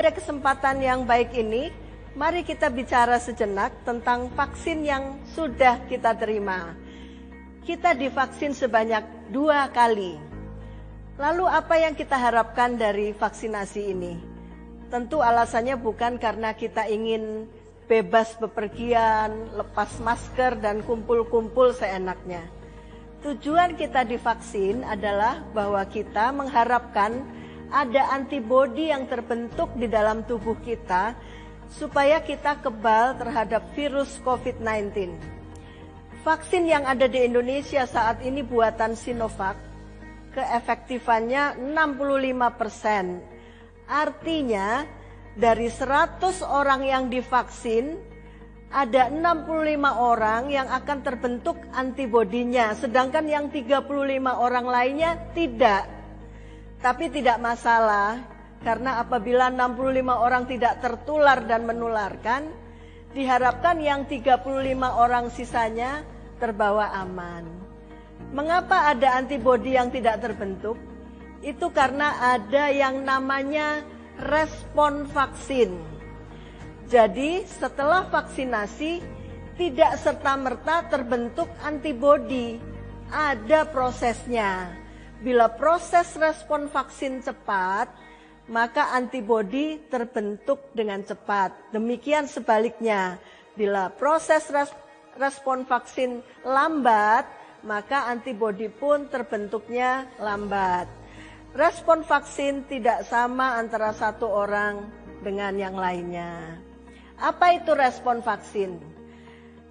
Pada kesempatan yang baik ini, mari kita bicara sejenak tentang vaksin yang sudah kita terima. Kita divaksin sebanyak 2 kali. Lalu apa yang kita harapkan dari vaksinasi ini? Tentu alasannya bukan karena kita ingin bebas bepergian, lepas masker dan kumpul-kumpul seenaknya. Tujuan kita divaksin adalah bahwa kita mengharapkan ada antibodi yang terbentuk di dalam tubuh kita supaya kita kebal terhadap virus COVID-19. Vaksin yang ada di Indonesia saat ini buatan Sinovac, keefektifannya 65%. Artinya dari 100 orang yang divaksin, ada 65 orang yang akan terbentuk antibodinya, sedangkan yang 35 orang lainnya tidak. Tapi tidak masalah, karena apabila 65 orang tidak tertular dan menularkan, diharapkan yang 35 orang sisanya terbawa aman. Mengapa ada antibodi yang tidak terbentuk? Itu karena ada yang namanya respon vaksin. Jadi setelah vaksinasi tidak serta-merta terbentuk antibodi, ada prosesnya. Bila proses respon vaksin cepat, maka antibodi terbentuk dengan cepat. Demikian sebaliknya, bila proses respon vaksin lambat, maka antibodi pun terbentuknya lambat. Respon vaksin tidak sama antara satu orang dengan yang lainnya. Apa itu respon vaksin?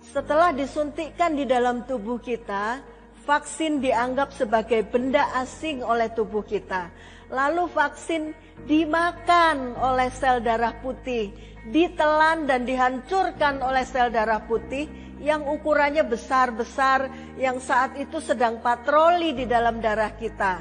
Setelah disuntikkan di dalam tubuh kita, vaksin dianggap sebagai benda asing oleh tubuh kita. Lalu vaksin dimakan oleh sel darah putih, ditelan dan dihancurkan oleh sel darah putih yang ukurannya besar-besar, yang saat itu sedang patroli di dalam darah kita.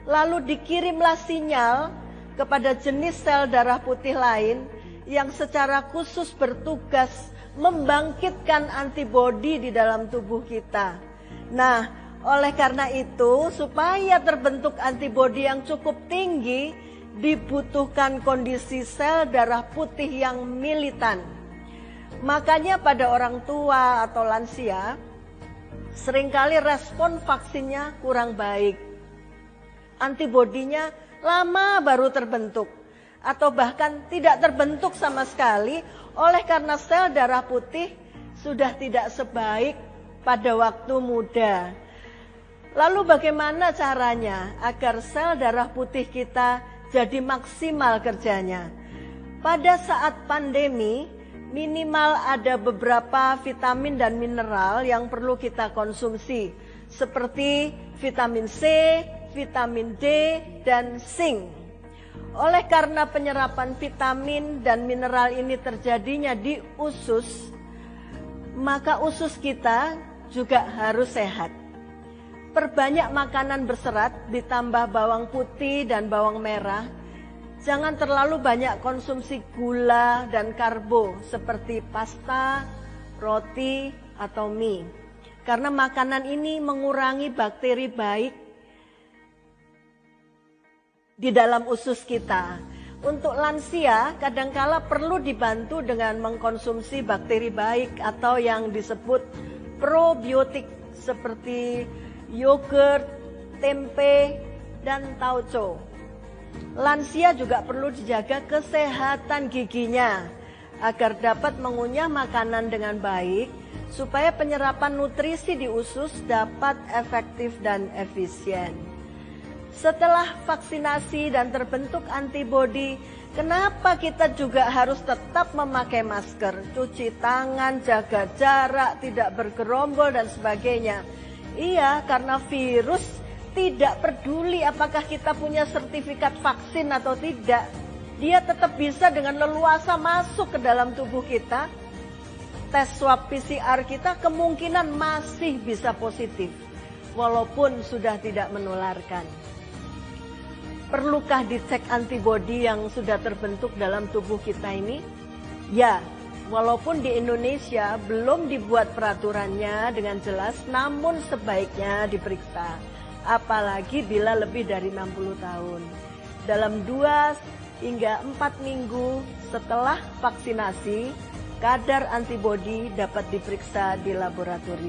Lalu dikirimlah sinyal kepada jenis sel darah putih lain yang secara khusus bertugas membangkitkan antibodi di dalam tubuh kita. Nah, oleh karena itu, supaya terbentuk antibodi yang cukup tinggi, dibutuhkan kondisi sel darah putih yang militan. Makanya pada orang tua atau lansia, seringkali respon vaksinnya kurang baik. Antibodinya lama baru terbentuk, atau bahkan tidak terbentuk sama sekali, oleh karena sel darah putih sudah tidak sebaik pada waktu muda. Lalu bagaimana caranya agar sel darah putih kita jadi maksimal kerjanya? Pada saat pandemi, minimal ada beberapa vitamin dan mineral yang perlu kita konsumsi, seperti vitamin C, vitamin D, dan zinc. Oleh karena penyerapan vitamin dan mineral ini terjadinya di usus, maka usus kita juga harus sehat. Perbanyak makanan berserat ditambah bawang putih dan bawang merah. Jangan terlalu banyak konsumsi gula dan karbo seperti pasta, roti, atau mie. Karena makanan ini mengurangi bakteri baik di dalam usus kita. Untuk lansia, kadangkala perlu dibantu dengan mengkonsumsi bakteri baik atau yang disebut probiotik seperti yogurt, tempe, dan tauco. Lansia juga perlu dijaga kesehatan giginya agar dapat mengunyah makanan dengan baik supaya penyerapan nutrisi di usus dapat efektif dan efisien. Setelah vaksinasi dan terbentuk antibodi, kenapa kita juga harus tetap memakai masker, cuci tangan, jaga jarak, tidak bergerombol dan sebagainya? Iya, karena virus tidak peduli apakah kita punya sertifikat vaksin atau tidak. Dia tetap bisa dengan leluasa masuk ke dalam tubuh kita. Tes swab PCR kita kemungkinan masih bisa positif, walaupun sudah tidak menularkan. Perlukah dicek antibodi yang sudah terbentuk dalam tubuh kita ini? Ya, walaupun di Indonesia belum dibuat peraturannya dengan jelas, namun sebaiknya diperiksa. Apalagi bila lebih dari 60 tahun. Dalam 2 hingga 4 minggu setelah vaksinasi, kadar antibodi dapat diperiksa di laboratorium.